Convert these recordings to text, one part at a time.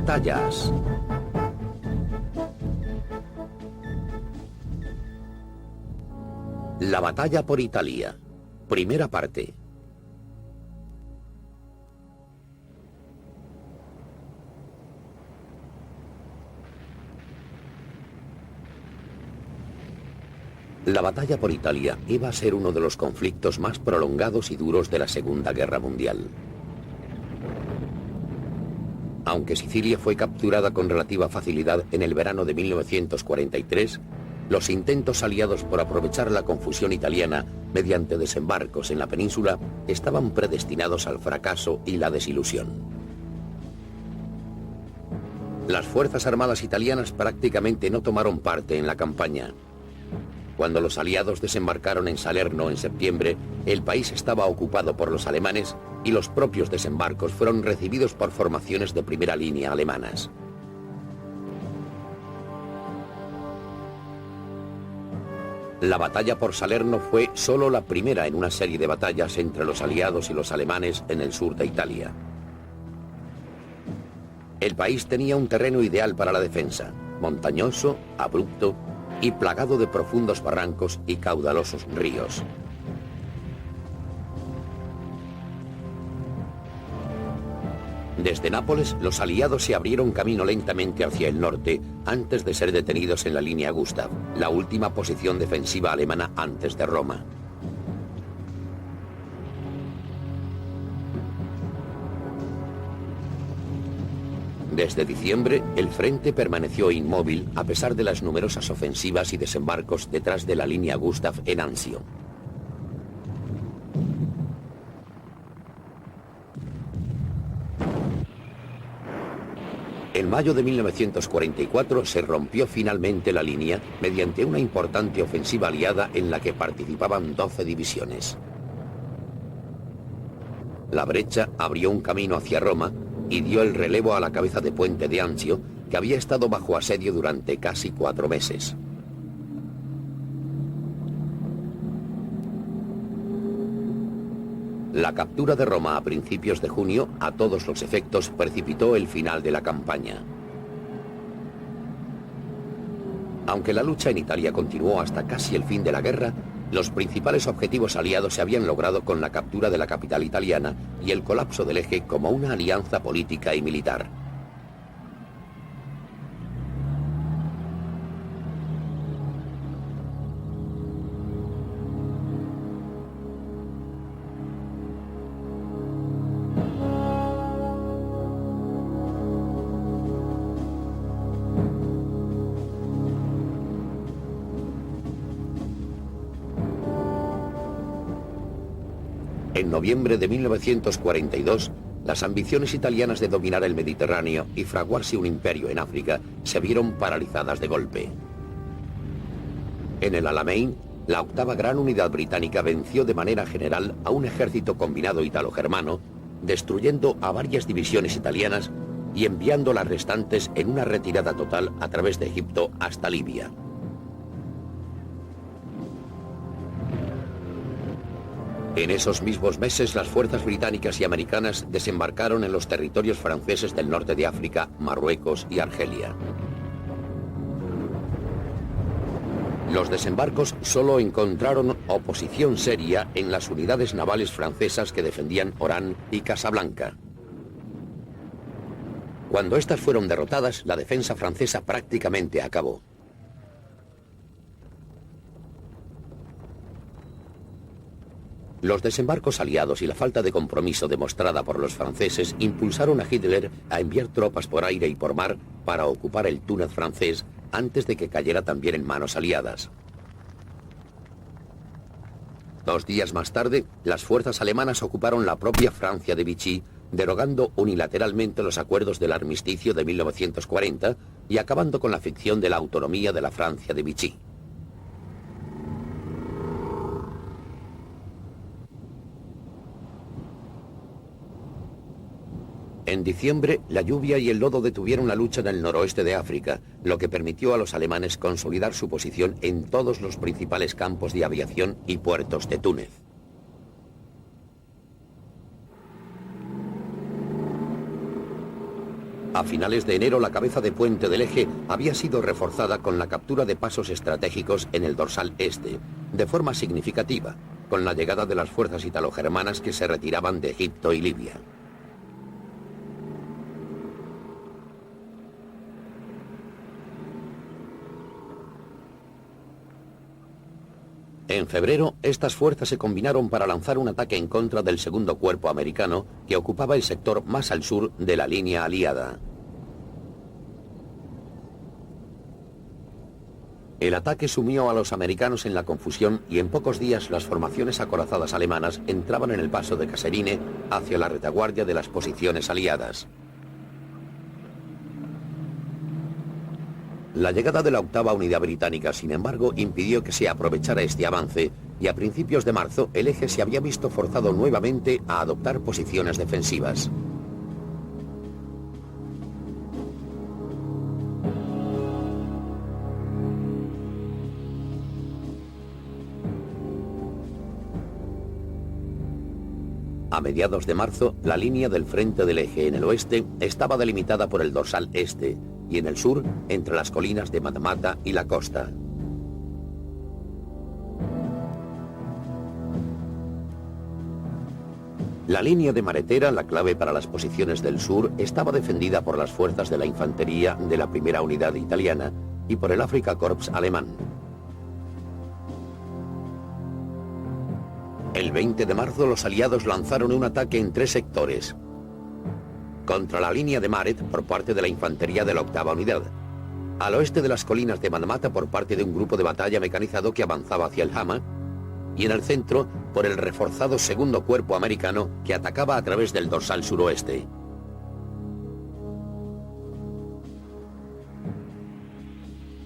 Batallas. La batalla por Italia. Primera parte. La batalla por Italia iba a ser uno de los conflictos más prolongados y duros de la Segunda Guerra Mundial. Aunque Sicilia fue capturada con relativa facilidad en el verano de 1943, los intentos aliados por aprovechar la confusión italiana mediante desembarcos en la península estaban predestinados al fracaso y la desilusión. Las fuerzas armadas italianas prácticamente no tomaron parte en la campaña. Cuando los aliados desembarcaron en Salerno en septiembre, el país estaba ocupado por los alemanes y los propios desembarcos fueron recibidos por formaciones de primera línea alemanas. La batalla por Salerno fue solo la primera en una serie de batallas entre los aliados y los alemanes en el sur de Italia. El país tenía un terreno ideal para la defensa, montañoso, abrupto y plagado de profundos barrancos y caudalosos ríos. Desde Nápoles, los aliados se abrieron camino lentamente hacia el norte antes de ser detenidos en la línea Gustav, la última posición defensiva alemana antes de Roma. Desde diciembre, el frente permaneció inmóvil a pesar de las numerosas ofensivas y desembarcos detrás de la línea Gustav en Anzio. En mayo de 1944 se rompió finalmente la línea mediante una importante ofensiva aliada en la que participaban 12 divisiones. La brecha abrió un camino hacia Roma y dio el relevo a la cabeza de puente de Anzio, que había estado bajo asedio durante casi 4 meses. La captura de Roma a principios de junio, a todos los efectos, precipitó el final de la campaña. Aunque la lucha en Italia continuó hasta casi el fin de la guerra, los principales objetivos aliados se habían logrado con la captura de la capital italiana y el colapso del eje como una alianza política y militar. En noviembre de 1942, las ambiciones italianas de dominar el Mediterráneo y fraguarse un imperio en África se vieron paralizadas de golpe. En el Alamein, la 8ª Gran Unidad Británica venció de manera general a un ejército combinado italo-germano, destruyendo a varias divisiones italianas y enviando las restantes en una retirada total a través de Egipto hasta Libia. En esos mismos meses, las fuerzas británicas y americanas desembarcaron en los territorios franceses del norte de África, Marruecos y Argelia. Los desembarcos solo encontraron oposición seria en las unidades navales francesas que defendían Orán y Casablanca. Cuando estas fueron derrotadas, la defensa francesa prácticamente acabó. Los desembarcos aliados y la falta de compromiso demostrada por los franceses impulsaron a Hitler a enviar tropas por aire y por mar para ocupar el Túnez francés antes de que cayera también en manos aliadas. 2 días más tarde, las fuerzas alemanas ocuparon la propia Francia de Vichy, derogando unilateralmente los acuerdos del armisticio de 1940 y acabando con la ficción de la autonomía de la Francia de Vichy. En diciembre, la lluvia y el lodo detuvieron la lucha en el noroeste de África, lo que permitió a los alemanes consolidar su posición en todos los principales campos de aviación y puertos de Túnez. A finales de enero, la cabeza de puente del eje había sido reforzada con la captura de pasos estratégicos en el dorsal este, de forma significativa, con la llegada de las fuerzas italo-germanas que se retiraban de Egipto y Libia. En febrero, estas fuerzas se combinaron para lanzar un ataque en contra del segundo cuerpo americano, que ocupaba el sector más al sur de la línea aliada. El ataque sumió a los americanos en la confusión y en pocos días las formaciones acorazadas alemanas entraban en el paso de Kasserine hacia la retaguardia de las posiciones aliadas. La llegada de la octava unidad británica, sin embargo, impidió que se aprovechara este avance y a principios de marzo el eje se había visto forzado nuevamente a adoptar posiciones defensivas. A mediados de marzo, la línea del frente del eje en el oeste estaba delimitada por el dorsal este y en el sur, entre las colinas de Matmata y la costa. La línea de maretera, la clave para las posiciones del sur, estaba defendida por las fuerzas de la infantería de la primera unidad italiana y por el Afrika Korps alemán. El 20 de marzo los aliados lanzaron un ataque en 3 sectores. Contra la línea de Maret por parte de la infantería de la octava unidad. Al oeste de las colinas de Matmata por parte de un grupo de batalla mecanizado que avanzaba hacia el Hama. Y en el centro por el reforzado segundo cuerpo americano que atacaba a través del dorsal suroeste.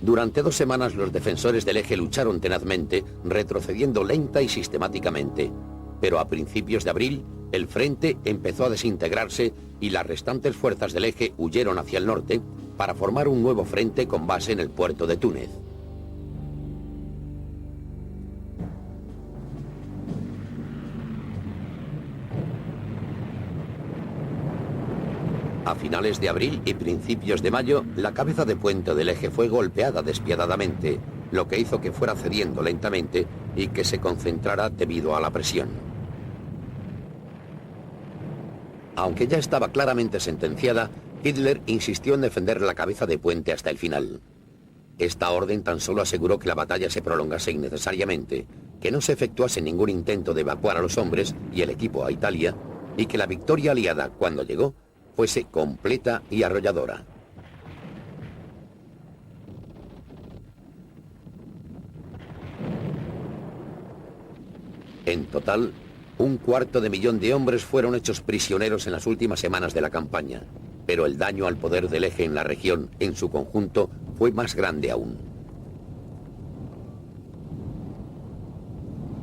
Durante 2 semanas los defensores del eje lucharon tenazmente, retrocediendo lenta y sistemáticamente. Pero a principios de abril, el frente empezó a desintegrarse y las restantes fuerzas del eje huyeron hacia el norte para formar un nuevo frente con base en el puerto de Túnez. A finales de abril y principios de mayo, la cabeza de puente del eje fue golpeada despiadadamente, lo que hizo que fuera cediendo lentamente y que se concentrara debido a la presión. Aunque ya estaba claramente sentenciada, Hitler insistió en defender la cabeza de puente hasta el final. Esta orden tan solo aseguró que la batalla se prolongase innecesariamente, que no se efectuase ningún intento de evacuar a los hombres y el equipo a Italia, y que la victoria aliada, cuando llegó, fuese completa y arrolladora. En total, 250.000 de hombres fueron hechos prisioneros en las últimas semanas de la campaña, pero el daño al poder del eje en la región, en su conjunto, fue más grande aún.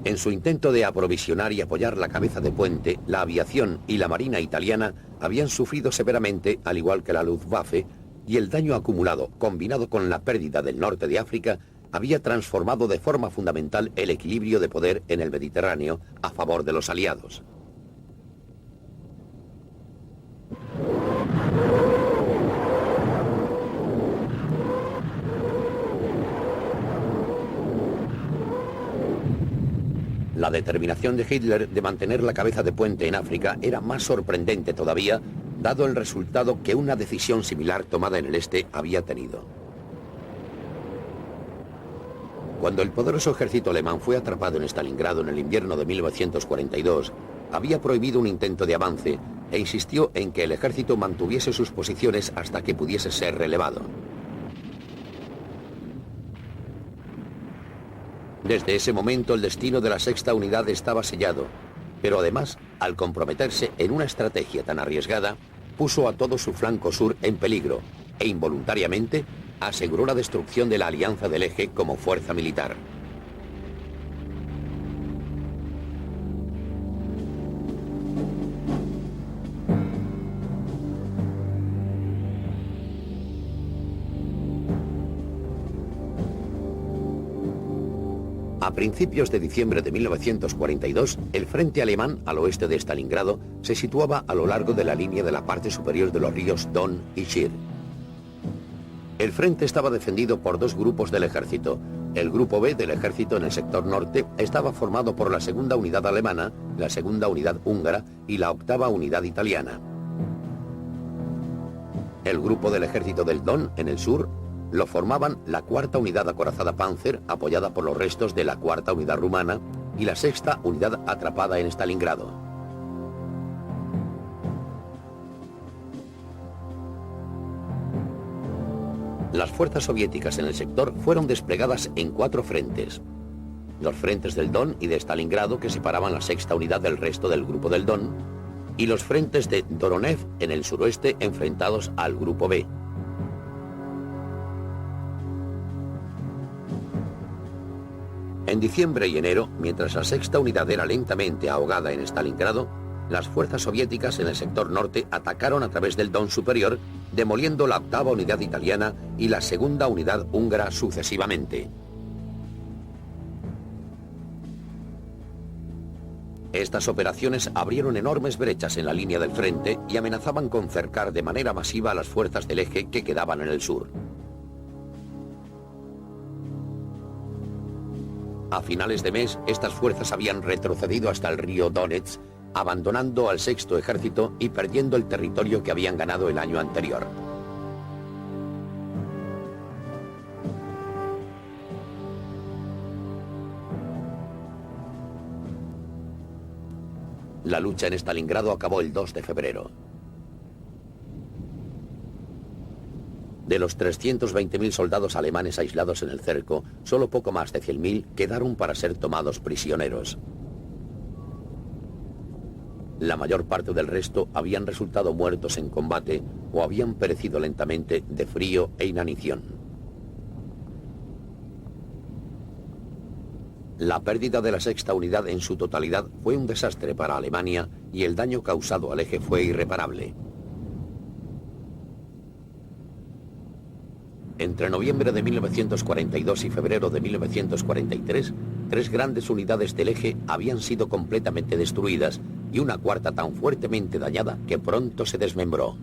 En su intento de aprovisionar y apoyar la cabeza de puente, la aviación y la marina italiana habían sufrido severamente, al igual que la Luftwaffe, y el daño acumulado, combinado con la pérdida del norte de África, había transformado de forma fundamental el equilibrio de poder en el Mediterráneo a favor de los aliados. La determinación de Hitler de mantener la cabeza de puente en África era más sorprendente todavía, dado el resultado que una decisión similar tomada en el este había tenido. Cuando el poderoso ejército alemán fue atrapado en Stalingrado en el invierno de 1942, había prohibido un intento de avance e insistió en que el ejército mantuviese sus posiciones hasta que pudiese ser relevado. Desde ese momento el destino de la sexta unidad estaba sellado, pero además, al comprometerse en una estrategia tan arriesgada, puso a todo su flanco sur en peligro e involuntariamente aseguró la destrucción de la alianza del eje como fuerza militar. A principios de diciembre de 1942, el frente alemán al oeste de Stalingrado se situaba a lo largo de la línea de la parte superior de los ríos Don y Shir. El frente estaba defendido por dos grupos del ejército. El grupo B del ejército en el sector norte estaba formado por la segunda unidad alemana, la segunda unidad húngara y la octava unidad italiana. El grupo del ejército del Don en el sur lo formaban la cuarta unidad acorazada Panzer, apoyada por los restos de la cuarta unidad rumana, y la sexta unidad atrapada en Stalingrado. Las fuerzas soviéticas en el sector fueron desplegadas en 4 frentes. Los frentes del Don y de Stalingrado, que separaban la sexta unidad del resto del grupo del Don, y los frentes de Doronev en el suroeste enfrentados al grupo B. En diciembre y enero, mientras la sexta unidad era lentamente ahogada en Stalingrado, las fuerzas soviéticas en el sector norte atacaron a través del Don superior, demoliendo la octava unidad italiana y la segunda unidad húngara sucesivamente. Estas operaciones abrieron enormes brechas en la línea del frente y amenazaban con cercar de manera masiva a las fuerzas del eje que quedaban en el sur. A finales de mes, estas fuerzas habían retrocedido hasta el río Donets, abandonando al sexto ejército y perdiendo el territorio que habían ganado el año anterior. La lucha en Stalingrado acabó el 2 de febrero. De los 320.000 soldados alemanes aislados en el cerco, solo poco más de 100.000 quedaron para ser tomados prisioneros. La mayor parte del resto habían resultado muertos en combate o habían perecido lentamente de frío e inanición. La pérdida de la sexta unidad en su totalidad fue un desastre para Alemania y el daño causado al eje fue irreparable. Entre noviembre de 1942 y febrero de 1943, 3 grandes unidades del eje habían sido completamente destruidas y una cuarta tan fuertemente dañada que pronto se desmembró.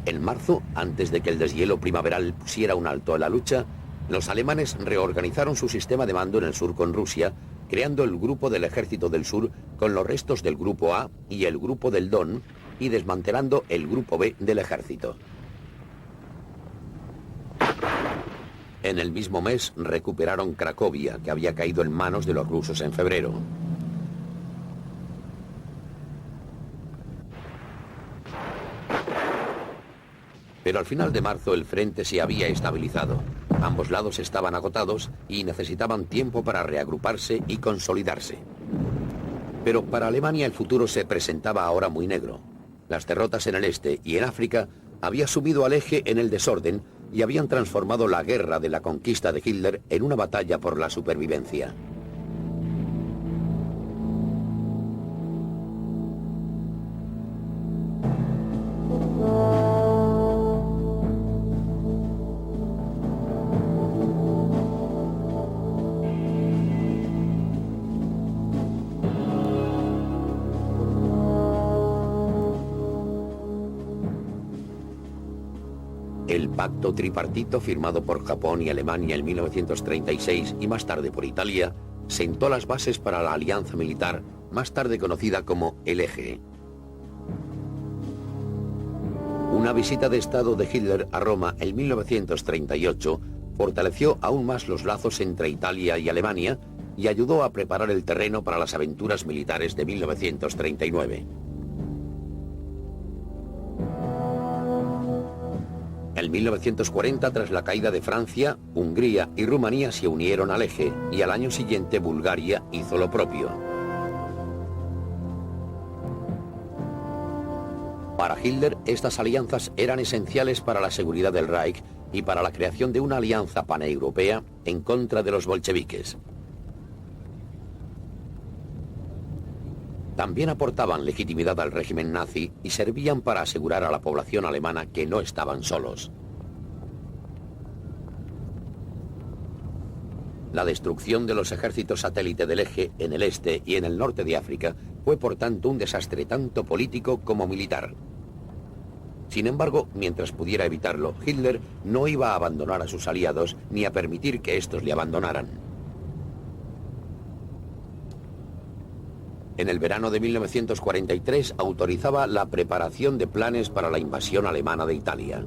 En marzo, antes de que el deshielo primaveral pusiera un alto a la lucha, los alemanes reorganizaron su sistema de mando en el sur con Rusia, creando el grupo del Ejército del Sur con los restos del grupo A y el grupo del Don, y desmantelando el grupo B del ejército. En el mismo mes recuperaron Cracovia, que había caído en manos de los rusos en febrero. Pero al final de marzo el frente se había estabilizado. Ambos lados estaban agotados y necesitaban tiempo para reagruparse y consolidarse. Pero para Alemania el futuro se presentaba ahora muy negro. Las derrotas en el este y en África habían sumido al eje en el desorden y habían transformado la guerra de la conquista de Hitler en una batalla por la supervivencia. El pacto tripartito firmado por Japón y Alemania en 1936 y más tarde por Italia sentó las bases para la alianza militar más tarde conocida como el Eje. Una visita de Estado de Hitler a Roma en 1938 fortaleció aún más los lazos entre Italia y Alemania y ayudó a preparar el terreno para las aventuras militares de 1939. En 1940, tras la caída de Francia, Hungría y Rumanía se unieron al Eje y al año siguiente Bulgaria hizo lo propio. Para Hitler, estas alianzas eran esenciales para la seguridad del Reich y para la creación de una alianza paneuropea en contra de los bolcheviques. También aportaban legitimidad al régimen nazi y servían para asegurar a la población alemana que no estaban solos. La destrucción de los ejércitos satélite del eje en el este y en el norte de África fue por tanto un desastre tanto político como militar. Sin embargo, mientras pudiera evitarlo, Hitler no iba a abandonar a sus aliados ni a permitir que estos le abandonaran. En el verano de 1943 autorizaba la preparación de planes para la invasión alemana de Italia.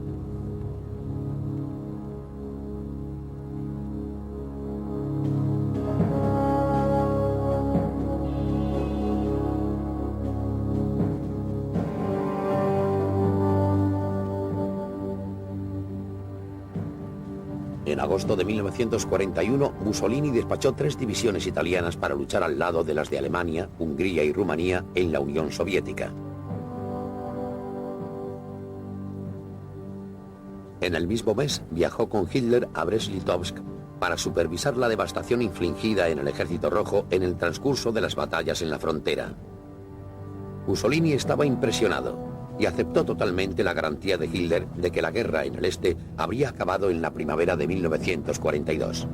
En agosto de 1941, Mussolini despachó 3 divisiones italianas para luchar al lado de las de Alemania, Hungría y Rumanía en la Unión Soviética. En el mismo mes viajó con Hitler a Brest-Litovsk para supervisar la devastación infligida en el Ejército Rojo en el transcurso de las batallas en la frontera. Mussolini estaba impresionado y aceptó totalmente la garantía de Hitler de que la guerra en el este habría acabado en la primavera de 1942.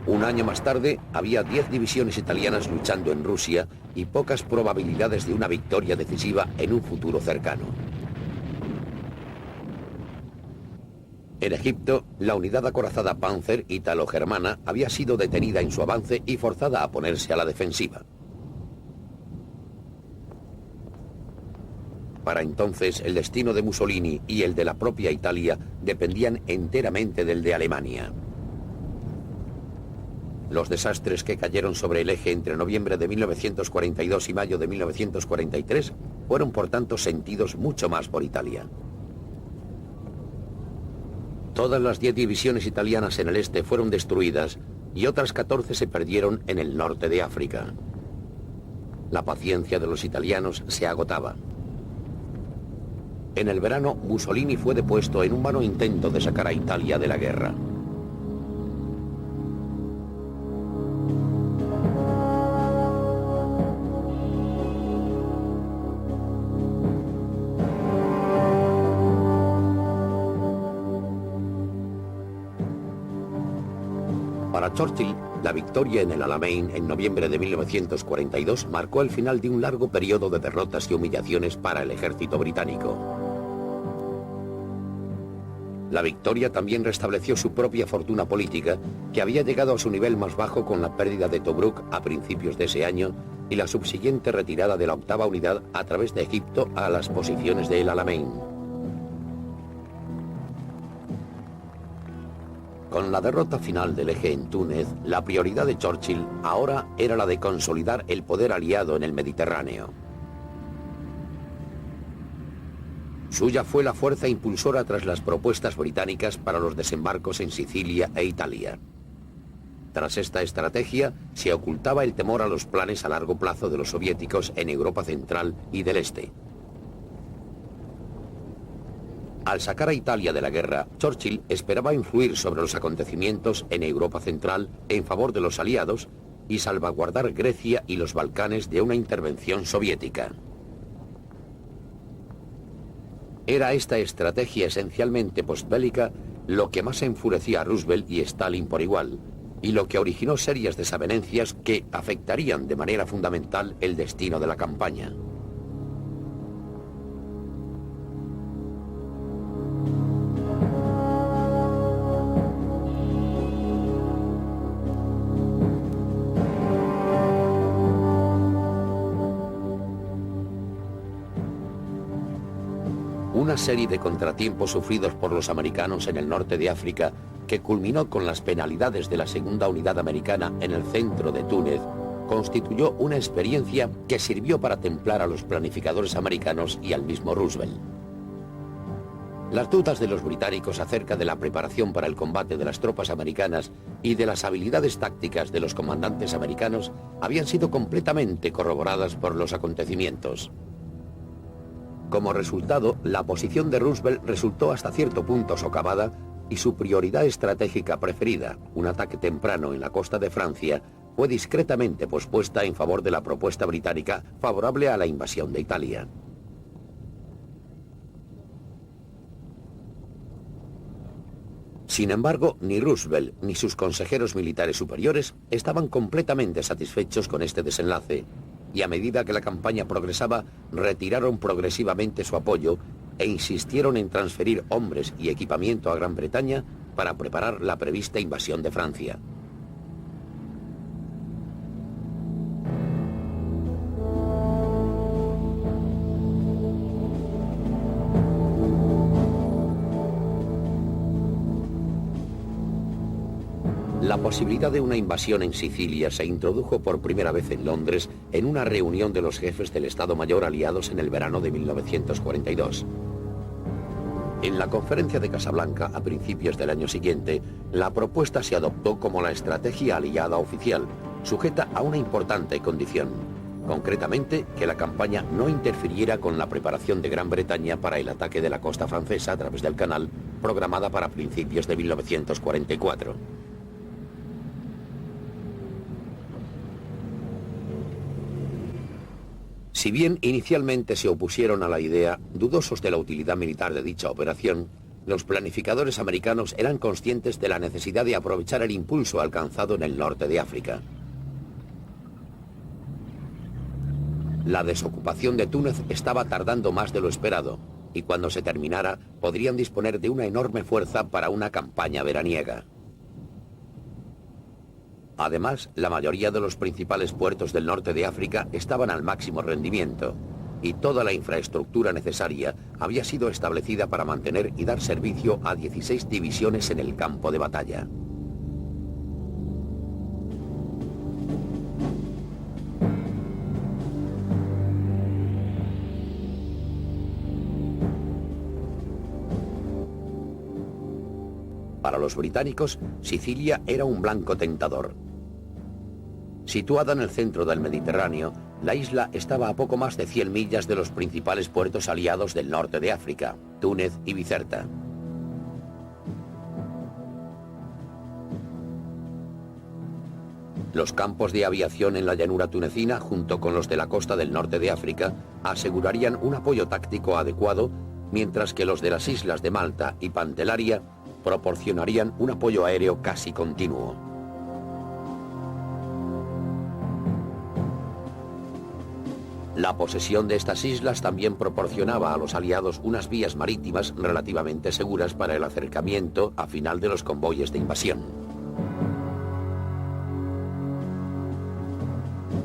Un año más tarde, había 10 divisiones italianas luchando en Rusia y pocas probabilidades de una victoria decisiva en un futuro cercano. En Egipto, la unidad acorazada Panzer ítalo-germana había sido detenida en su avance y forzada a ponerse a la defensiva. Para entonces, el destino de Mussolini y el de la propia Italia dependían enteramente del de Alemania. Los desastres que cayeron sobre el eje entre noviembre de 1942 y mayo de 1943 fueron por tanto sentidos mucho más por Italia. Todas las 10 divisiones italianas en el este fueron destruidas y otras 14 se perdieron en el norte de África. La paciencia de los italianos se agotaba. En el verano, Mussolini fue depuesto en un vano intento de sacar a Italia de la guerra. Para Churchill, la victoria en el Alamein en noviembre de 1942 marcó el final de un largo periodo de derrotas y humillaciones para el ejército británico. La victoria también restableció su propia fortuna política, que había llegado a su nivel más bajo con la pérdida de Tobruk a principios de ese año y la subsiguiente retirada de la 8ª unidad a través de Egipto a las posiciones de El Alamein. Con la derrota final del eje en Túnez, la prioridad de Churchill ahora era la de consolidar el poder aliado en el Mediterráneo. Suya fue la fuerza impulsora tras las propuestas británicas para los desembarcos en Sicilia e Italia. Tras esta estrategia, se ocultaba el temor a los planes a largo plazo de los soviéticos en Europa Central y del Este. Al sacar a Italia de la guerra, Churchill esperaba influir sobre los acontecimientos en Europa Central en favor de los aliados y salvaguardar Grecia y los Balcanes de una intervención soviética. Era esta estrategia esencialmente postbélica lo que más enfurecía a Roosevelt y Stalin por igual, y lo que originó serias desavenencias que afectarían de manera fundamental el destino de la campaña. Una serie de contratiempos sufridos por los americanos en el norte de África, que culminó con las penalidades de la segunda unidad americana en el centro de Túnez, constituyó una experiencia que sirvió para templar a los planificadores americanos y al mismo Roosevelt. Las dudas de los británicos acerca de la preparación para el combate de las tropas americanas y de las habilidades tácticas de los comandantes americanos habían sido completamente corroboradas por los acontecimientos. Como resultado, la posición de Roosevelt resultó hasta cierto punto socavada y su prioridad estratégica preferida, un ataque temprano en la costa de Francia, fue discretamente pospuesta en favor de la propuesta británica favorable a la invasión de Italia. Sin embargo, ni Roosevelt ni sus consejeros militares superiores estaban completamente satisfechos con este desenlace, y a medida que la campaña progresaba, retiraron progresivamente su apoyo e insistieron en transferir hombres y equipamiento a Gran Bretaña para preparar la prevista invasión de Francia. La posibilidad de una invasión en Sicilia se introdujo por primera vez en Londres en una reunión de los jefes del Estado Mayor aliados en el verano de 1942. En la conferencia de Casablanca a principios del año siguiente, la propuesta se adoptó como la estrategia aliada oficial, sujeta a una importante condición, concretamente que la campaña no interfiriera con la preparación de Gran Bretaña para el ataque de la costa francesa a través del canal, programada para principios de 1944. Si bien inicialmente se opusieron a la idea, dudosos de la utilidad militar de dicha operación, los planificadores americanos eran conscientes de la necesidad de aprovechar el impulso alcanzado en el norte de África. La desocupación de Túnez estaba tardando más de lo esperado, y cuando se terminara, podrían disponer de una enorme fuerza para una campaña veraniega. Además, la mayoría de los principales puertos del norte de África estaban al máximo rendimiento, y toda la infraestructura necesaria había sido establecida para mantener y dar servicio a 16 divisiones en el campo de batalla. Para los británicos, Sicilia era un blanco tentador. Situada en el centro del Mediterráneo, la isla estaba a poco más de 100 millas de los principales puertos aliados del norte de África, Túnez y Bizerta. Los campos de aviación en la llanura tunecina, junto con los de la costa del norte de África, asegurarían un apoyo táctico adecuado, mientras que los de las islas de Malta y Pantelleria proporcionarían un apoyo aéreo casi continuo. La posesión de estas islas también proporcionaba a los aliados unas vías marítimas relativamente seguras para el acercamiento a final de los convoyes de invasión.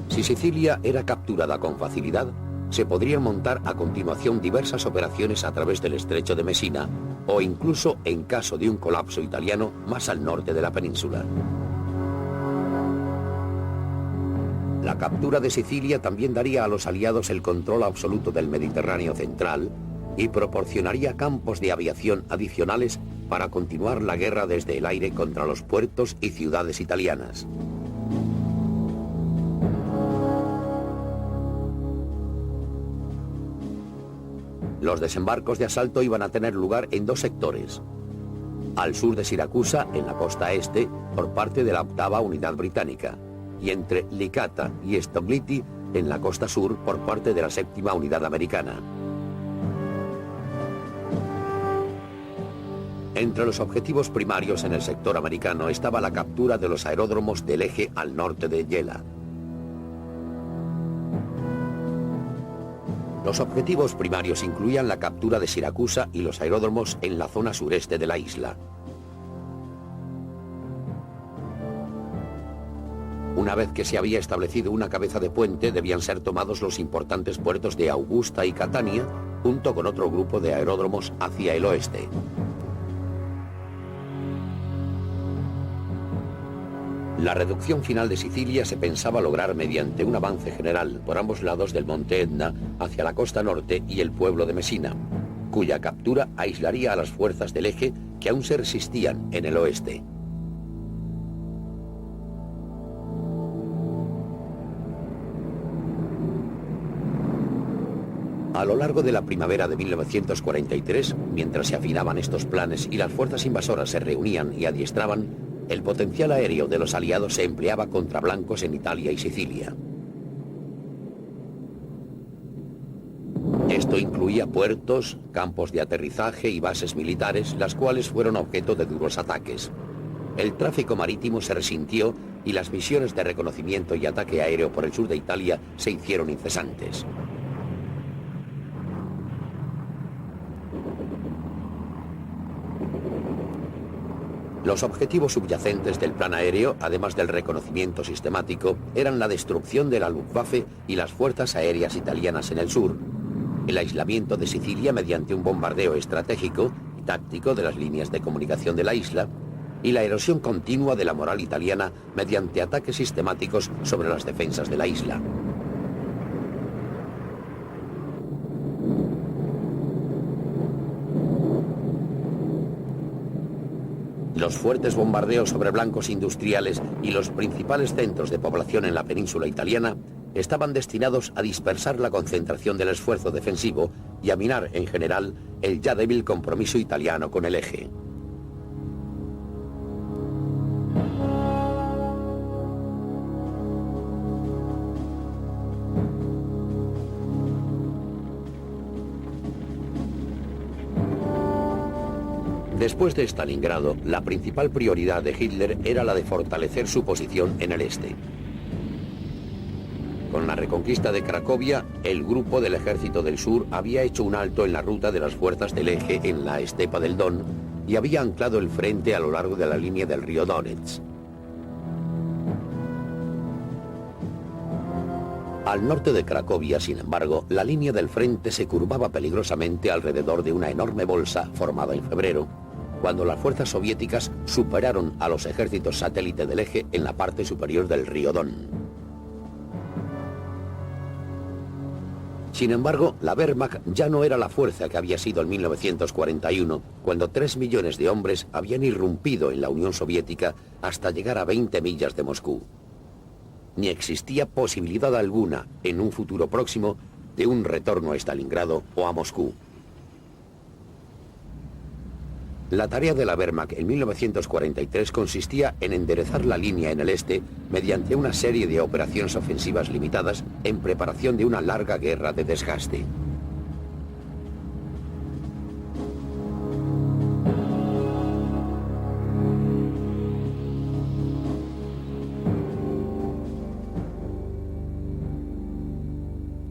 Si Sicilia era capturada con facilidad, se podrían montar a continuación diversas operaciones a través del estrecho de Messina, o incluso, en caso de un colapso italiano, más al norte de la península. La captura de Sicilia también daría a los aliados el control absoluto del Mediterráneo central y proporcionaría campos de aviación adicionales para continuar la guerra desde el aire contra los puertos y ciudades italianas. Los desembarcos de asalto iban a tener lugar en dos sectores. Al sur de Siracusa, en la costa este, por parte de la 8ª Unidad Británica, y entre Licata y Stoleti, en la costa sur, por parte de la 7ª Unidad Americana. Entre los objetivos primarios en el sector americano estaba la captura de los aeródromos del eje al norte de Gela. Los objetivos primarios incluían la captura de Siracusa y los aeródromos en la zona sureste de la isla. Una vez que se había establecido una cabeza de puente, debían ser tomados los importantes puertos de Augusta y Catania, junto con otro grupo de aeródromos hacia el oeste. La reducción final de Sicilia se pensaba lograr mediante un avance general por ambos lados del monte Etna hacia la costa norte y el pueblo de Messina, cuya captura aislaría a las fuerzas del eje que aún se resistían en el oeste. A lo largo de la primavera de 1943, mientras se afinaban estos planes y las fuerzas invasoras se reunían y adiestraban, El potencial aéreo de los aliados se empleaba contra blancos en Italia y Sicilia. Esto incluía puertos, campos de aterrizaje y bases militares, las cuales fueron objeto de duros ataques. El tráfico marítimo se resintió y las misiones de reconocimiento y ataque aéreo por el sur de Italia se hicieron incesantes. Los objetivos subyacentes del plan aéreo, además del reconocimiento sistemático, eran la destrucción de la Luftwaffe y las fuerzas aéreas italianas en el sur, el aislamiento de Sicilia mediante un bombardeo estratégico y táctico de las líneas de comunicación de la isla, y la erosión continua de la moral italiana mediante ataques sistemáticos sobre las defensas de la isla. Los fuertes bombardeos sobre blancos industriales y los principales centros de población en la península italiana estaban destinados a dispersar la concentración del esfuerzo defensivo y a minar en general el ya débil compromiso italiano con el eje. Después de Stalingrado, la principal prioridad de Hitler era la de fortalecer su posición en el este. Con la reconquista de Cracovia, el grupo del Ejército del Sur había hecho un alto en la ruta de las fuerzas del eje en la estepa del Don y había anclado el frente a lo largo de la línea del río Donets. Al norte de Cracovia, sin embargo, la línea del frente se curvaba peligrosamente alrededor de una enorme bolsa formada en febrero, cuando las fuerzas soviéticas superaron a los ejércitos satélite del eje en la parte superior del río Don. Sin embargo, la Wehrmacht ya no era la fuerza que había sido en 1941, cuando 3 millones de hombres habían irrumpido en la Unión Soviética hasta llegar a 20 millas de Moscú. Ni existía posibilidad alguna, en un futuro próximo, de un retorno a Stalingrado o a Moscú. La tarea de la Wehrmacht en 1943 consistía en enderezar la línea en el este mediante una serie de operaciones ofensivas limitadas en preparación de una larga guerra de desgaste.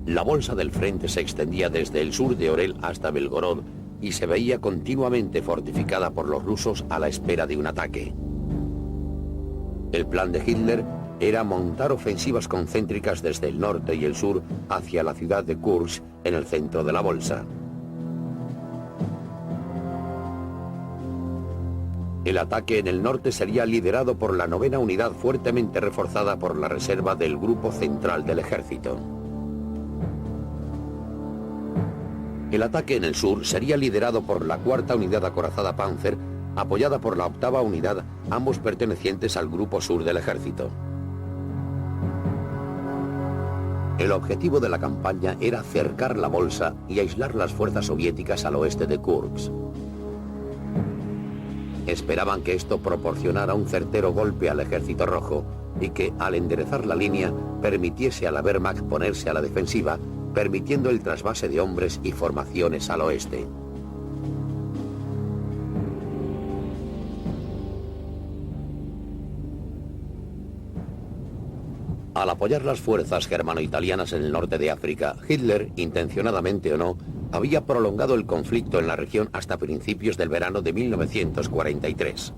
La bolsa del frente se extendía desde el sur de Orel hasta Belgorod y se veía continuamente fortificada por los rusos a la espera de un ataque. El plan de Hitler era montar ofensivas concéntricas desde el norte y el sur hacia la ciudad de Kursk en el centro de la bolsa. El ataque en el norte sería liderado por la 9ª unidad fuertemente reforzada por la reserva del Grupo Central del Ejército. El ataque en el sur sería liderado por la 4ª unidad acorazada Panzer, apoyada por la 8ª unidad, ambos pertenecientes al Grupo Sur del Ejército. El objetivo de la campaña era cercar la bolsa y aislar las fuerzas soviéticas al oeste de Kursk. Esperaban que esto proporcionara un certero golpe al Ejército Rojo y que, al enderezar la línea, permitiese a la Wehrmacht ponerse a la defensiva, permitiendo el trasvase de hombres y formaciones al oeste. Al apoyar las fuerzas germano-italianas en el norte de África, Hitler, intencionadamente o no, había prolongado el conflicto en la región hasta principios del verano de 1943.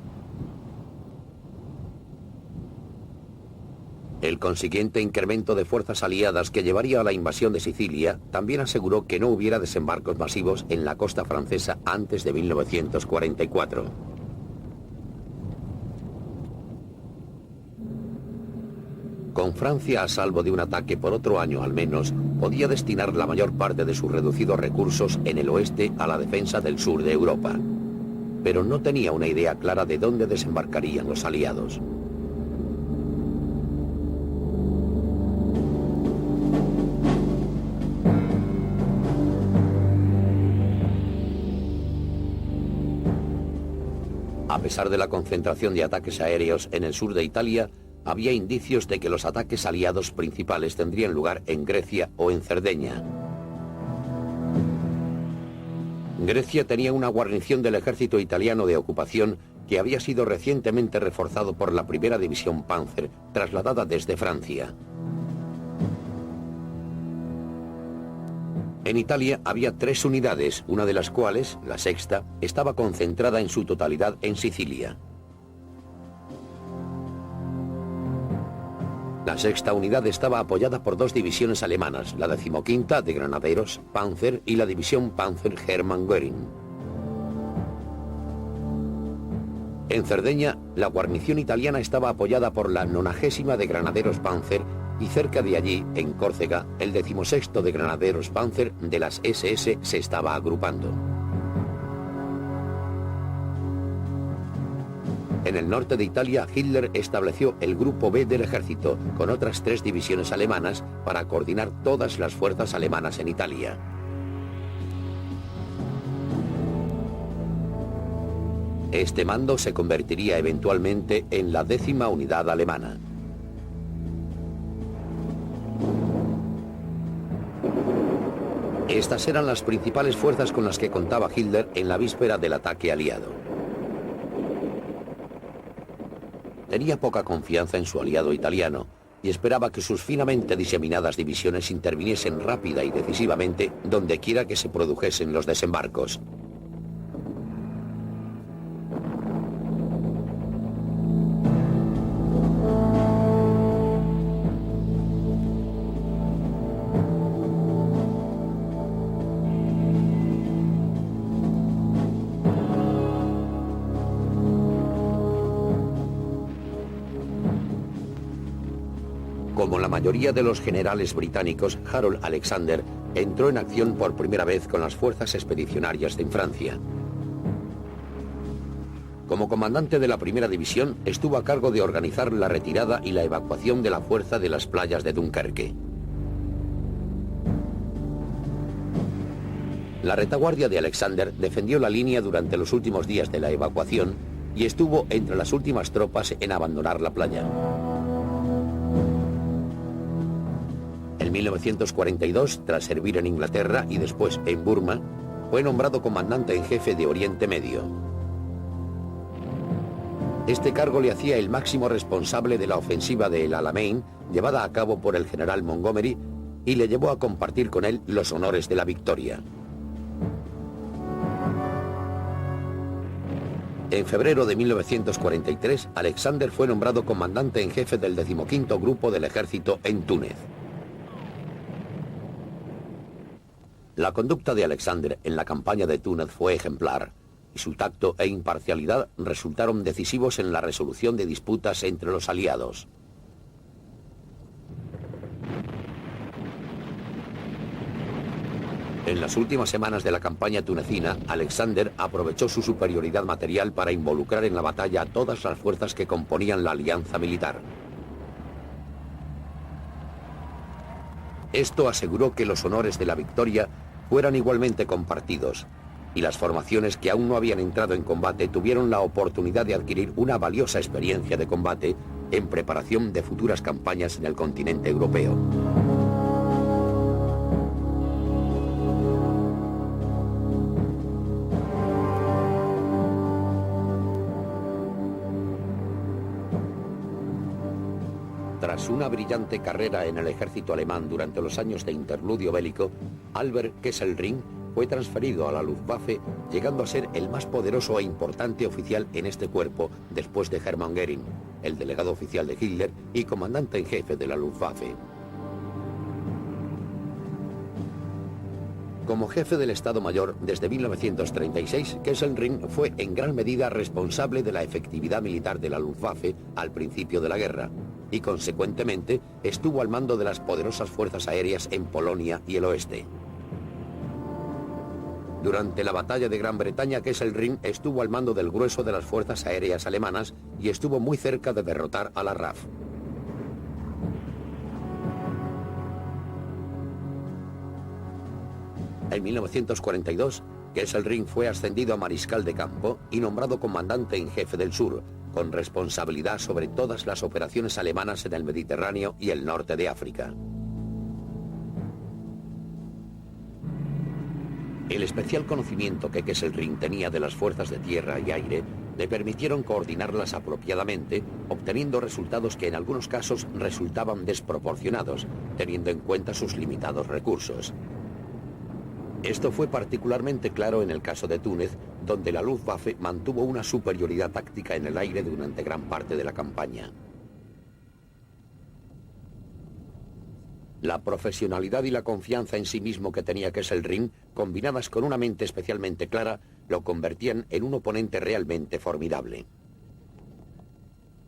El consiguiente incremento de fuerzas aliadas que llevaría a la invasión de Sicilia también aseguró que no hubiera desembarcos masivos en la costa francesa antes de 1944. Con Francia a salvo de un ataque por otro año al menos, podía destinar la mayor parte de sus reducidos recursos en el oeste a la defensa del sur de Europa. Pero no tenía una idea clara de dónde desembarcarían los aliados. A pesar de la concentración de ataques aéreos en el sur de Italia, había indicios de que los ataques aliados principales tendrían lugar en Grecia o en Cerdeña. Grecia tenía una guarnición del ejército italiano de ocupación que había sido recientemente reforzado por la primera división Panzer, trasladada desde Francia. En Italia había 3 unidades, una de las cuales, la sexta, estaba concentrada en su totalidad en Sicilia. La sexta unidad estaba apoyada por 2 divisiones alemanas, la 15ª de granaderos Panzer y la división Panzer Hermann Göring. En Cerdeña, la guarnición italiana estaba apoyada por la 90ª de granaderos Panzer y cerca de allí, en Córcega, el 16º de granaderos Panzer de las SS se estaba agrupando. En el norte de Italia, Hitler estableció el Grupo B del ejército, con otras 3 divisiones alemanas, para coordinar todas las fuerzas alemanas en Italia. Este mando se convertiría eventualmente en la 10ª unidad alemana. Estas eran las principales fuerzas con las que contaba Hitler en la víspera del ataque aliado. Tenía poca confianza en su aliado italiano y esperaba que sus finamente diseminadas divisiones interviniesen rápida y decisivamente donde quiera que se produjesen los desembarcos. Como la mayoría de los generales británicos, Harold Alexander entró en acción por primera vez con las fuerzas expedicionarias en Francia. Como comandante de la primera división, estuvo a cargo de organizar la retirada y la evacuación de la fuerza de las playas de Dunkerque. La retaguardia de Alexander defendió la línea durante los últimos días de la evacuación y estuvo entre las últimas tropas en abandonar la playa. En 1942, tras servir en Inglaterra y después en Burma, fue nombrado comandante en jefe de Oriente Medio. Este cargo le hacía el máximo responsable de la ofensiva de El Alamein, llevada a cabo por el general Montgomery, y le llevó a compartir con él los honores de la victoria. En febrero de 1943, Alexander fue nombrado comandante en jefe del 15º Grupo del Ejército en Túnez. La conducta de Alexander en la campaña de Túnez fue ejemplar, y su tacto e imparcialidad resultaron decisivos en la resolución de disputas entre los aliados. En las últimas semanas de la campaña tunecina, Alexander aprovechó su superioridad material para involucrar en la batalla a todas las fuerzas que componían la alianza militar. Esto aseguró que los honores de la victoria fueran igualmente compartidos, y las formaciones que aún no habían entrado en combate tuvieron la oportunidad de adquirir una valiosa experiencia de combate en preparación de futuras campañas en el continente europeo. Tras una brillante carrera en el ejército alemán durante los años de interludio bélico, Albert Kesselring fue transferido a la Luftwaffe, llegando a ser el más poderoso e importante oficial en este cuerpo después de Hermann Göring, el delegado oficial de Hitler y comandante en jefe de la Luftwaffe. Como jefe del Estado Mayor desde 1936, Kesselring fue en gran medida responsable de la efectividad militar de la Luftwaffe al principio de la guerra, y consecuentemente estuvo al mando de las poderosas fuerzas aéreas en Polonia y el oeste. Durante la batalla de Gran Bretaña, Kesselring estuvo al mando del grueso de las fuerzas aéreas alemanas y estuvo muy cerca de derrotar a la RAF. En 1942, Kesselring fue ascendido a mariscal de campo y nombrado comandante en jefe del sur, con responsabilidad sobre todas las operaciones alemanas en el Mediterráneo y el norte de África. El especial conocimiento que Kesselring tenía de las fuerzas de tierra y aire le permitieron coordinarlas apropiadamente, obteniendo resultados que en algunos casos resultaban desproporcionados, teniendo en cuenta sus limitados recursos. Esto fue particularmente claro en el caso de Túnez, donde la Luftwaffe mantuvo una superioridad táctica en el aire durante gran parte de la campaña. La profesionalidad y la confianza en sí mismo que tenía Kesselring, combinadas con una mente especialmente clara, lo convertían en un oponente realmente formidable.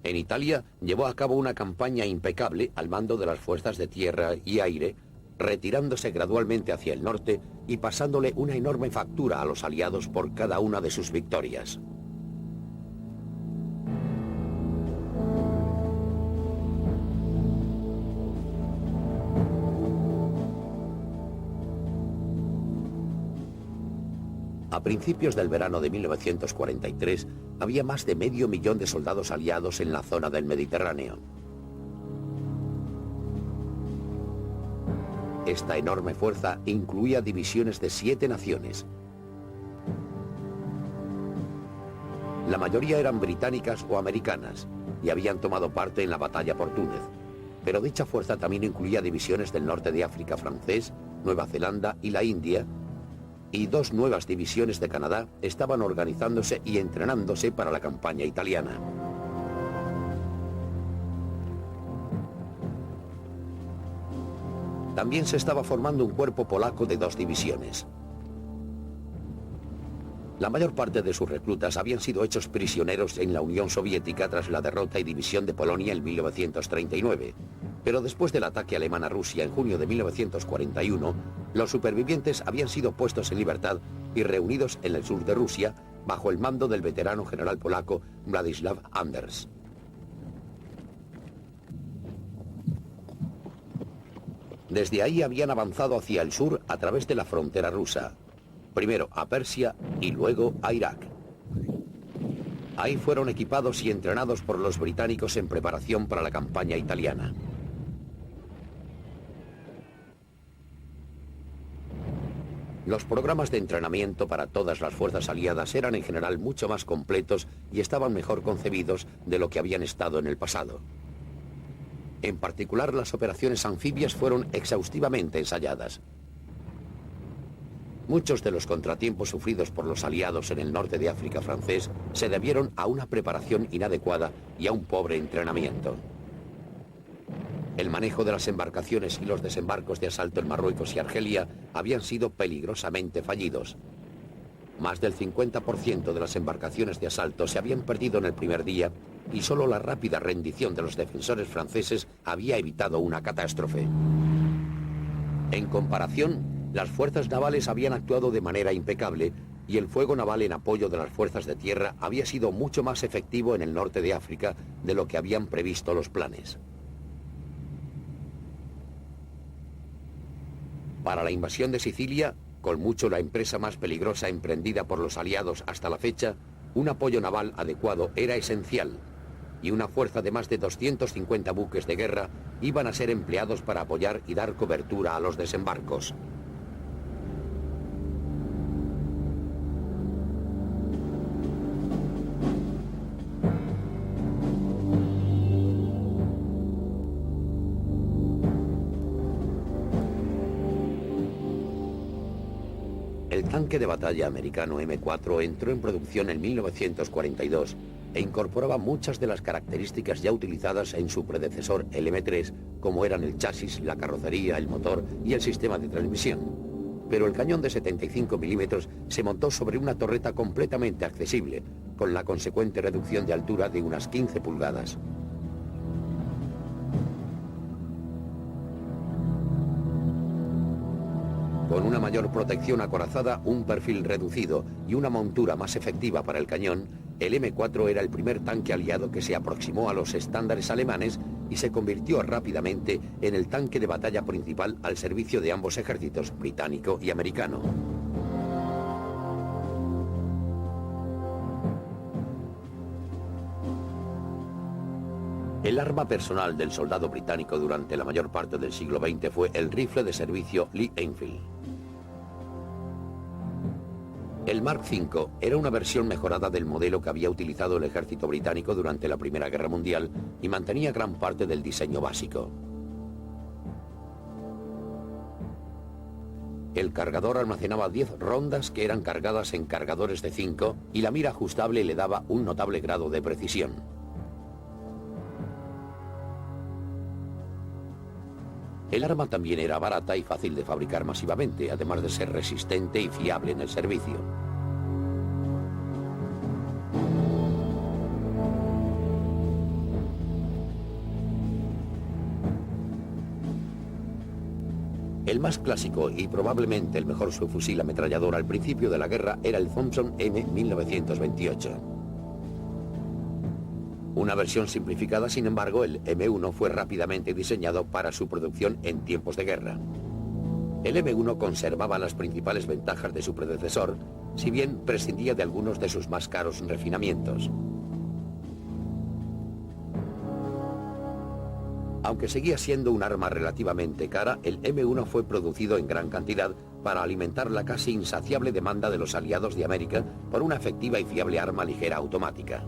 En Italia llevó a cabo una campaña impecable al mando de las fuerzas de tierra y aire, retirándose gradualmente hacia el norte y pasándole una enorme factura a los aliados por cada una de sus victorias. A principios del verano de 1943, había más de 500.000 de soldados aliados en la zona del Mediterráneo. Esta enorme fuerza incluía divisiones de 7 naciones. La mayoría eran británicas o americanas y habían tomado parte en la batalla por Túnez. Pero dicha fuerza también incluía divisiones del norte de África francés, Nueva Zelanda y la India, y 2 nuevas divisiones de Canadá estaban organizándose y entrenándose para la campaña italiana. También se estaba formando un cuerpo polaco de 2 divisiones. La mayor parte de sus reclutas habían sido hechos prisioneros en la Unión Soviética tras la derrota y división de Polonia en 1939. Pero después del ataque alemán a Rusia en junio de 1941, los supervivientes habían sido puestos en libertad y reunidos en el sur de Rusia bajo el mando del veterano general polaco Władysław Anders. Desde ahí habían avanzado hacia el sur a través de la frontera rusa, primero a Persia y luego a Irak. Ahí fueron equipados y entrenados por los británicos en preparación para la campaña italiana. Los programas de entrenamiento para todas las fuerzas aliadas eran en general mucho más completos y estaban mejor concebidos de lo que habían estado en el pasado. En particular, las operaciones anfibias fueron exhaustivamente ensayadas. Muchos de los contratiempos sufridos por los aliados en el norte de África francés se debieron a una preparación inadecuada y a un pobre entrenamiento. El manejo de las embarcaciones y los desembarcos de asalto en Marruecos y Argelia habían sido peligrosamente fallidos. Más del 50% de las embarcaciones de asalto se habían perdido en el primer día y solo la rápida rendición de los defensores franceses había evitado una catástrofe. En comparación, las fuerzas navales habían actuado de manera impecable y el fuego naval en apoyo de las fuerzas de tierra había sido mucho más efectivo en el norte de África de lo que habían previsto los planes. Para la invasión de Sicilia, con mucho la empresa más peligrosa emprendida por los aliados hasta la fecha, un apoyo naval adecuado era esencial, y una fuerza de más de 250 buques de guerra iban a ser empleados para apoyar y dar cobertura a los desembarcos. El tanque de batalla americano M4 entró en producción en 1942 e incorporaba muchas de las características ya utilizadas en su predecesor, el M3, como eran el chasis, la carrocería, el motor y el sistema de transmisión. Pero el cañón de 75 milímetros se montó sobre una torreta completamente accesible, con la consecuente reducción de altura de unas 15 pulgadas. Con una mayor protección acorazada, un perfil reducido y una montura más efectiva para el cañón, el M4 era el primer tanque aliado que se aproximó a los estándares alemanes y se convirtió rápidamente en el tanque de batalla principal al servicio de ambos ejércitos, británico y americano. El arma personal del soldado británico durante la mayor parte del siglo XX fue el rifle de servicio Lee Enfield. El Mark V era una versión mejorada del modelo que había utilizado el ejército británico durante la Primera Guerra Mundial y mantenía gran parte del diseño básico. El cargador almacenaba 10 rondas que eran cargadas en cargadores de 5 y la mira ajustable le daba un notable grado de precisión. El arma también era barata y fácil de fabricar masivamente, además de ser resistente y fiable en el servicio. El más clásico y probablemente el mejor subfusil ametrallador al principio de la guerra era el Thompson M1928. Una versión simplificada, sin embargo, el M1 fue rápidamente diseñado para su producción en tiempos de guerra. El M1 conservaba las principales ventajas de su predecesor, si bien prescindía de algunos de sus más caros refinamientos. Aunque seguía siendo un arma relativamente cara, el M1 fue producido en gran cantidad para alimentar la casi insaciable demanda de los aliados de América por una efectiva y fiable arma ligera automática.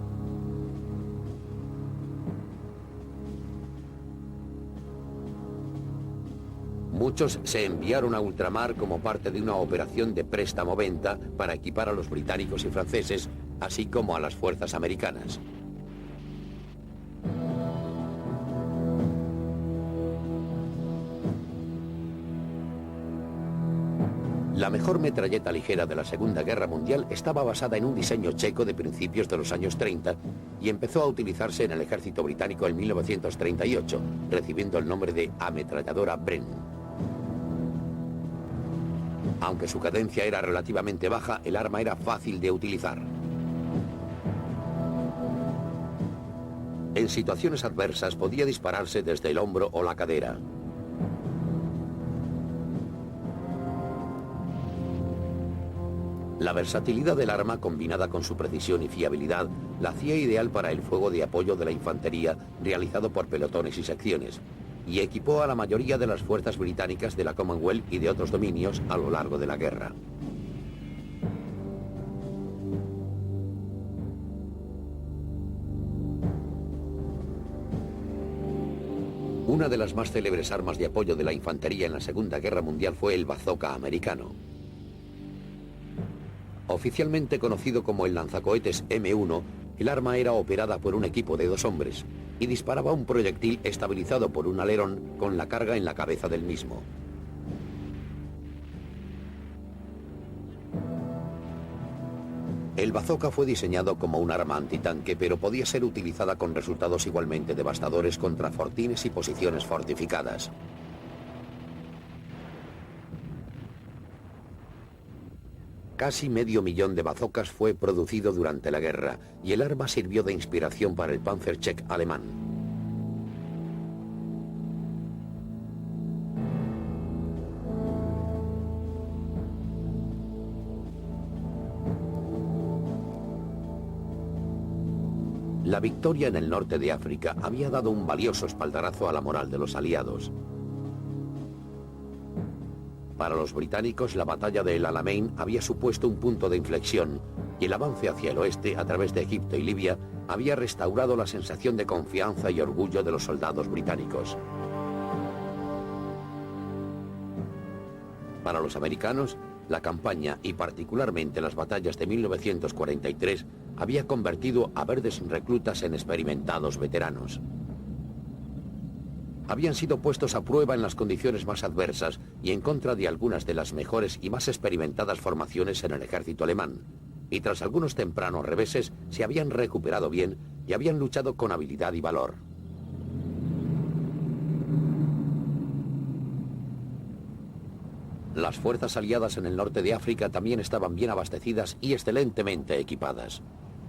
Muchos se enviaron a ultramar como parte de una operación de préstamo-venta para equipar a los británicos y franceses, así como a las fuerzas americanas. La mejor metralleta ligera de la Segunda Guerra Mundial estaba basada en un diseño checo de principios de los años 30 y empezó a utilizarse en el ejército británico en 1938, recibiendo el nombre de ametralladora Bren. Aunque su cadencia era relativamente baja, el arma era fácil de utilizar. En situaciones adversas podía dispararse desde el hombro o la cadera. La versatilidad del arma, combinada con su precisión y fiabilidad, la hacía ideal para el fuego de apoyo de la infantería realizado por pelotones y secciones, y equipó a la mayoría de las fuerzas británicas de la Commonwealth y de otros dominios a lo largo de la guerra. Una de las más célebres armas de apoyo de la infantería en la Segunda Guerra Mundial fue el bazooka americano. Oficialmente conocido como el lanzacohetes M1, el arma era operada por un equipo de 2 hombres y disparaba un proyectil estabilizado por un alerón con la carga en la cabeza del mismo. El bazooka fue diseñado como un arma antitanque, pero podía ser utilizada con resultados igualmente devastadores contra fortines y posiciones fortificadas. Casi medio millón de bazookas fue producido durante la guerra, y el arma sirvió de inspiración para el Panzercheck alemán. La victoria en el norte de África había dado un valioso espaldarazo a la moral de los aliados. Para los británicos, la batalla de El Alamein había supuesto un punto de inflexión y el avance hacia el oeste, a través de Egipto y Libia, había restaurado la sensación de confianza y orgullo de los soldados británicos. Para los americanos, la campaña, y particularmente las batallas de 1943, había convertido a verdes reclutas en experimentados veteranos. Habían sido puestos a prueba en las condiciones más adversas y en contra de algunas de las mejores y más experimentadas formaciones en el ejército alemán, y tras algunos tempranos reveses se habían recuperado bien y habían luchado con habilidad y valor. Las fuerzas aliadas en el norte de África también estaban bien abastecidas y excelentemente equipadas.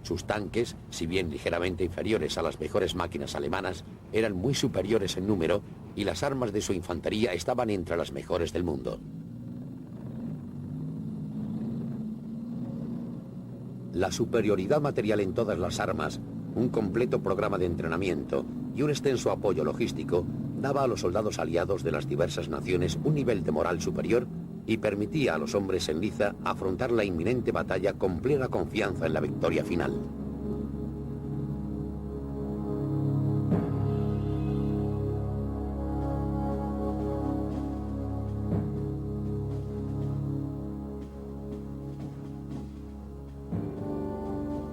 Sus tanques, si bien ligeramente inferiores a las mejores máquinas alemanas, eran muy superiores en número y las armas de su infantería estaban entre las mejores del mundo. La superioridad material en todas las armas, un completo programa de entrenamiento y un extenso apoyo logístico daba a los soldados aliados de las diversas naciones un nivel de moral superior y permitía a los hombres en liza afrontar la inminente batalla con plena confianza en la victoria final.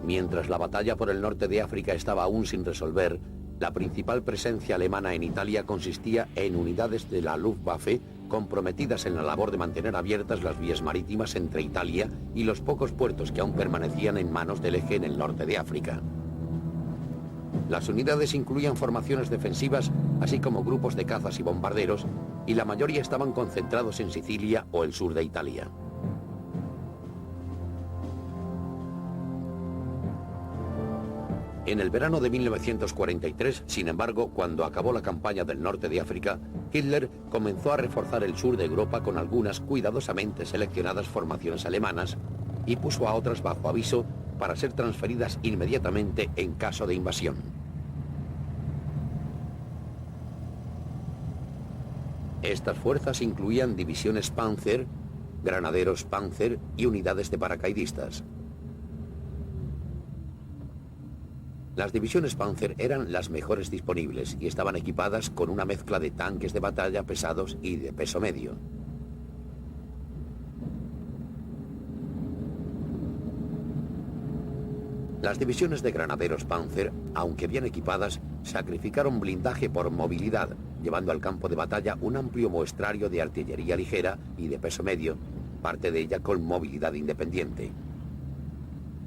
Mientras la batalla por el norte de África estaba aún sin resolver, la principal presencia alemana en Italia consistía en unidades de la Luftwaffe comprometidas en la labor de mantener abiertas las vías marítimas entre Italia y los pocos puertos que aún permanecían en manos del eje en el norte de África. Las unidades incluían formaciones defensivas, así como grupos de cazas y bombarderos, y la mayoría estaban concentrados en Sicilia o el sur de Italia. En el verano de 1943, sin embargo, cuando acabó la campaña del norte de África, Hitler comenzó a reforzar el sur de Europa con algunas cuidadosamente seleccionadas formaciones alemanas y puso a otras bajo aviso para ser transferidas inmediatamente en caso de invasión. Estas fuerzas incluían divisiones Panzer, granaderos Panzer y unidades de paracaidistas. Las divisiones Panzer eran las mejores disponibles y estaban equipadas con una mezcla de tanques de batalla pesados y de peso medio. Las divisiones de granaderos Panzer, aunque bien equipadas, sacrificaron blindaje por movilidad, llevando al campo de batalla un amplio muestrario de artillería ligera y de peso medio, parte de ella con movilidad independiente.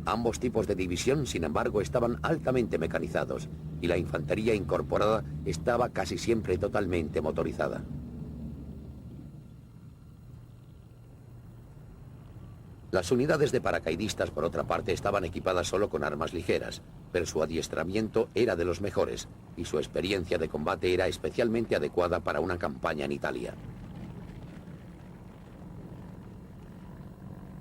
Ambos tipos de división, sin embargo, estaban altamente mecanizados y la infantería incorporada estaba casi siempre totalmente motorizada. Las unidades de paracaidistas, por otra parte, estaban equipadas solo con armas ligeras, pero su adiestramiento era de los mejores y su experiencia de combate era especialmente adecuada para una campaña en Italia.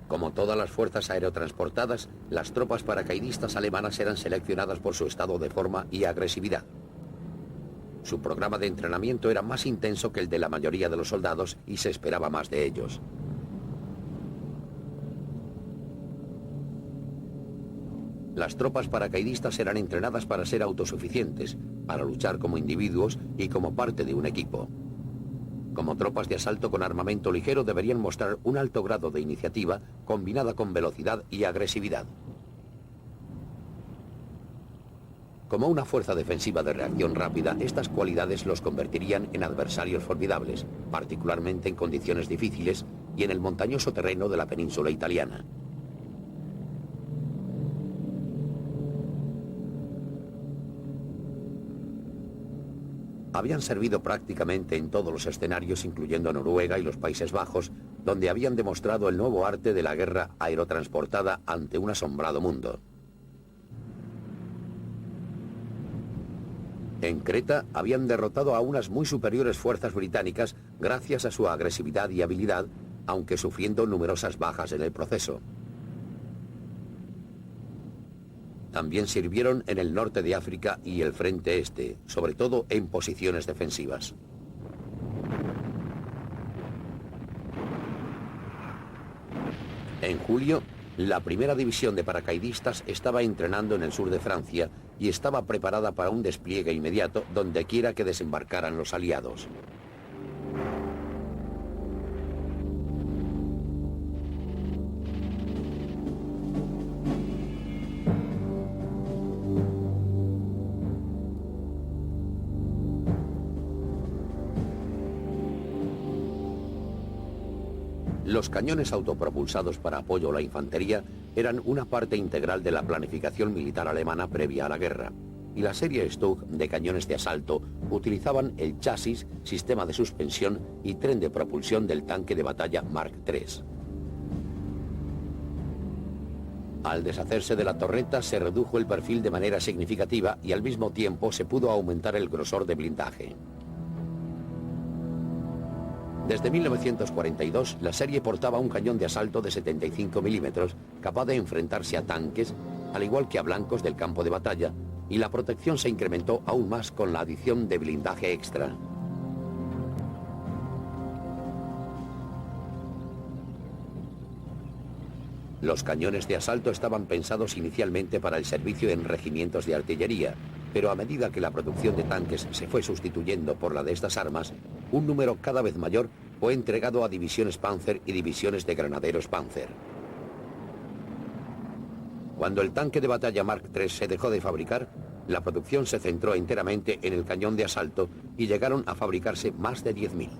Como todas las fuerzas aerotransportadas, las tropas paracaidistas alemanas eran seleccionadas por su estado de forma y agresividad. Su programa de entrenamiento era más intenso que el de la mayoría de los soldados y se esperaba más de ellos. Las tropas paracaidistas eran entrenadas para ser autosuficientes, para luchar como individuos y como parte de un equipo. Como tropas de asalto con armamento ligero deberían mostrar un alto grado de iniciativa combinada con velocidad y agresividad. Como una fuerza defensiva de reacción rápida, estas cualidades los convertirían en adversarios formidables, particularmente en condiciones difíciles y en el montañoso terreno de la península italiana. Habían servido prácticamente en todos los escenarios, incluyendo Noruega y los Países Bajos, donde habían demostrado el nuevo arte de la guerra aerotransportada ante un asombrado mundo. En Creta habían derrotado a unas muy superiores fuerzas británicas gracias a su agresividad y habilidad, aunque sufriendo numerosas bajas en el proceso. También sirvieron en el norte de África y el frente este, sobre todo en posiciones defensivas. En julio, la primera división de paracaidistas estaba entrenando en el sur de Francia y estaba preparada para un despliegue inmediato donde quiera que desembarcaran los aliados. Los cañones autopropulsados para apoyo a la infantería eran una parte integral de la planificación militar alemana previa a la guerra, y la serie Stug de cañones de asalto utilizaban el chasis, sistema de suspensión y tren de propulsión del tanque de batalla Mark III. Al deshacerse de la torreta se redujo el perfil de manera significativa y al mismo tiempo se pudo aumentar el grosor de blindaje. Desde 1942, la serie portaba un cañón de asalto de 75 milímetros, capaz de enfrentarse a tanques, al igual que a blancos del campo de batalla, y la protección se incrementó aún más con la adición de blindaje extra. Los cañones de asalto estaban pensados inicialmente para el servicio en regimientos de artillería, pero a medida que la producción de tanques se fue sustituyendo por la de estas armas, un número cada vez mayor fue entregado a divisiones Panzer y divisiones de granaderos Panzer. Cuando el tanque de batalla Mark III se dejó de fabricar, la producción se centró enteramente en el cañón de asalto y llegaron a fabricarse más de 10.000.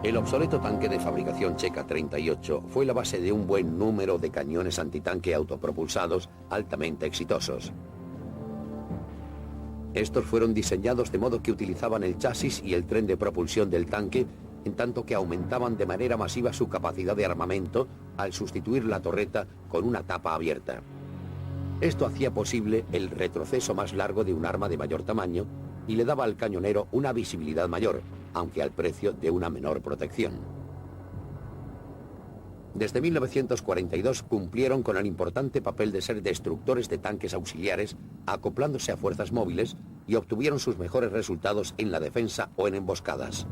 El obsoleto tanque de fabricación checa 38 fue la base de un buen número de cañones antitanque autopropulsados altamente exitosos. Estos fueron diseñados de modo que utilizaban el chasis y el tren de propulsión del tanque, en tanto que aumentaban de manera masiva su capacidad de armamento al sustituir la torreta con una tapa abierta. Esto hacía posible el retroceso más largo de un arma de mayor tamaño y le daba al cañonero una visibilidad mayor, aunque al precio de una menor protección. Desde 1942 cumplieron con el importante papel de ser destructores de tanques auxiliares, acoplándose a fuerzas móviles, y obtuvieron sus mejores resultados en la defensa o en emboscadas.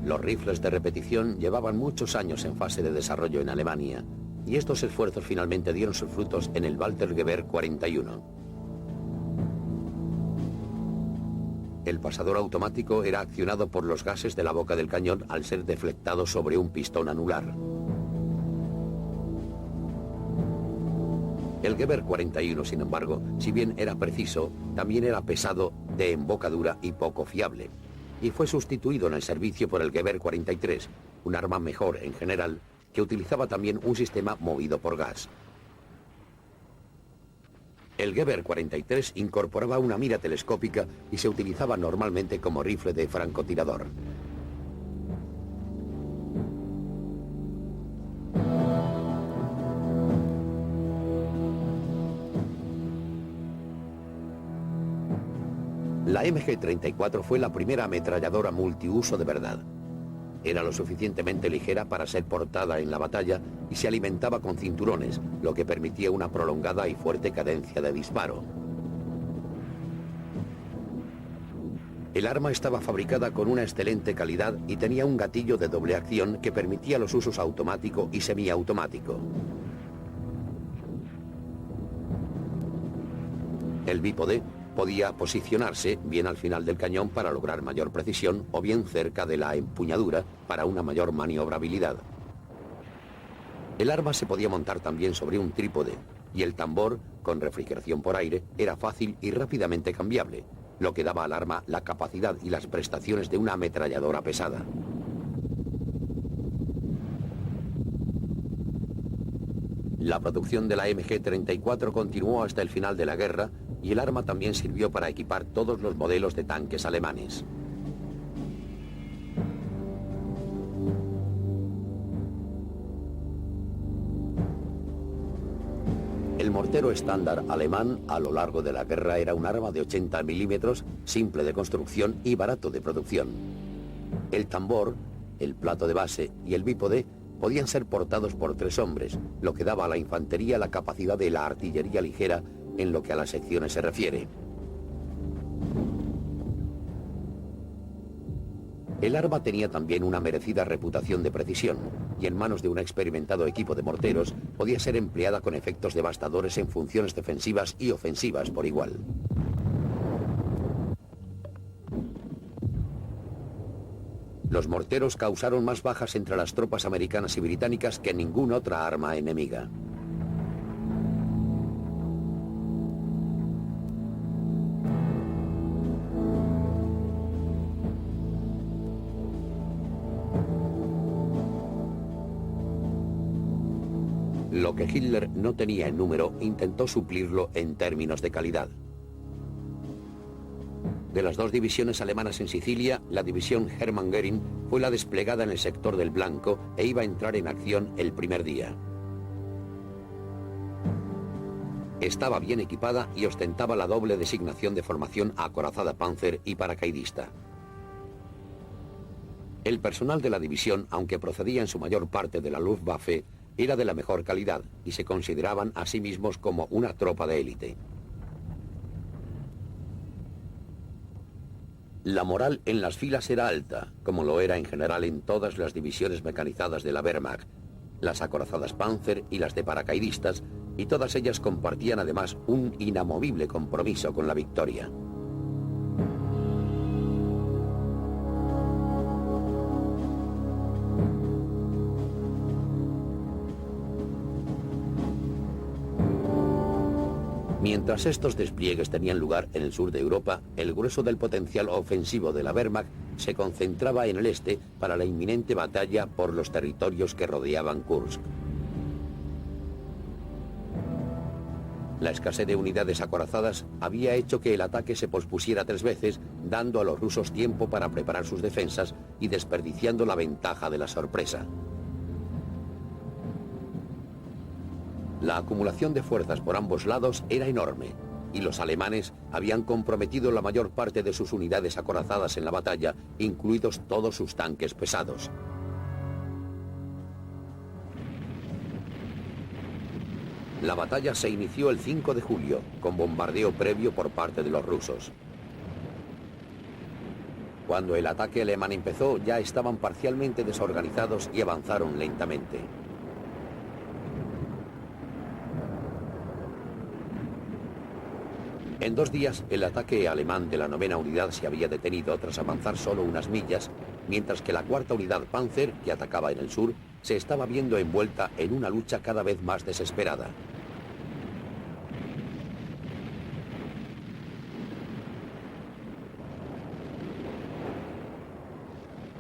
Los rifles de repetición llevaban muchos años en fase de desarrollo en Alemania, y estos esfuerzos finalmente dieron sus frutos en el Walter-Gewehr 41. El pasador automático era accionado por los gases de la boca del cañón al ser deflectado sobre un pistón anular. El Gewehr 41, sin embargo, si bien era preciso, también era pesado, de embocadura y poco fiable, y fue sustituido en el servicio por el Gewehr 43, un arma mejor en general, que utilizaba también un sistema movido por gas. El Gewehr 43 incorporaba una mira telescópica y se utilizaba normalmente como rifle de francotirador. La MG-34 fue la primera ametralladora multiuso de verdad. Era lo suficientemente ligera para ser portada en la batalla y se alimentaba con cinturones, lo que permitía una prolongada y fuerte cadencia de disparo. El arma estaba fabricada con una excelente calidad y tenía un gatillo de doble acción que permitía los usos automático y semiautomático. El bípode podía posicionarse bien al final del cañón para lograr mayor precisión o bien cerca de la empuñadura para una mayor maniobrabilidad. El arma se podía montar también sobre un trípode y el tambor, con refrigeración por aire, era fácil y rápidamente cambiable, lo que daba al arma la capacidad y las prestaciones de una ametralladora pesada. La producción de la MG-34 continuó hasta el final de la guerra y el arma también sirvió para equipar todos los modelos de tanques alemanes. El mortero estándar alemán a lo largo de la guerra era un arma de 80 milímetros, simple de construcción y barato de producción. El tambor, el plato de base y el bípode podían ser portados por 3 hombres, lo que daba a la infantería la capacidad de la artillería ligera en lo que a las secciones se refiere. El arma tenía también una merecida reputación de precisión, y en manos de un experimentado equipo de morteros podía ser empleada con efectos devastadores en funciones defensivas y ofensivas por igual. Los morteros causaron más bajas entre las tropas americanas y británicas que ninguna otra arma enemiga. Lo que Hitler no tenía en número, intentó suplirlo en términos de calidad. De las dos divisiones alemanas en Sicilia, la división Hermann Göring fue la desplegada en el sector del Blanco e iba a entrar en acción el primer día. Estaba bien equipada y ostentaba la doble designación de formación acorazada Panzer y paracaidista. El personal de la división, aunque procedía en su mayor parte de la Luftwaffe, era de la mejor calidad y se consideraban a sí mismos como una tropa de élite. La moral en las filas era alta, como lo era en general en todas las divisiones mecanizadas de la Wehrmacht, las acorazadas Panzer y las de paracaidistas, y todas ellas compartían además un inamovible compromiso con la victoria. Mientras estos despliegues tenían lugar en el sur de Europa, el grueso del potencial ofensivo de la Wehrmacht se concentraba en el este para la inminente batalla por los territorios que rodeaban Kursk. La escasez de unidades acorazadas había hecho que el ataque se pospusiera 3 veces, dando a los rusos tiempo para preparar sus defensas y desperdiciando la ventaja de la sorpresa. La acumulación de fuerzas por ambos lados era enorme, y los alemanes habían comprometido la mayor parte de sus unidades acorazadas en la batalla, incluidos todos sus tanques pesados. La batalla se inició el 5 de julio, con bombardeo previo por parte de los rusos. Cuando el ataque alemán empezó, ya estaban parcialmente desorganizados y avanzaron lentamente. En 2 días, el ataque alemán de la 9ª unidad se había detenido tras avanzar solo unas millas, mientras que la 4ª unidad Panzer, que atacaba en el sur, se estaba viendo envuelta en una lucha cada vez más desesperada.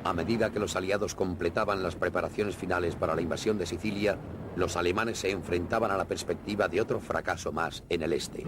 A medida que los aliados completaban las preparaciones finales para la invasión de Sicilia, los alemanes se enfrentaban a la perspectiva de otro fracaso más en el este.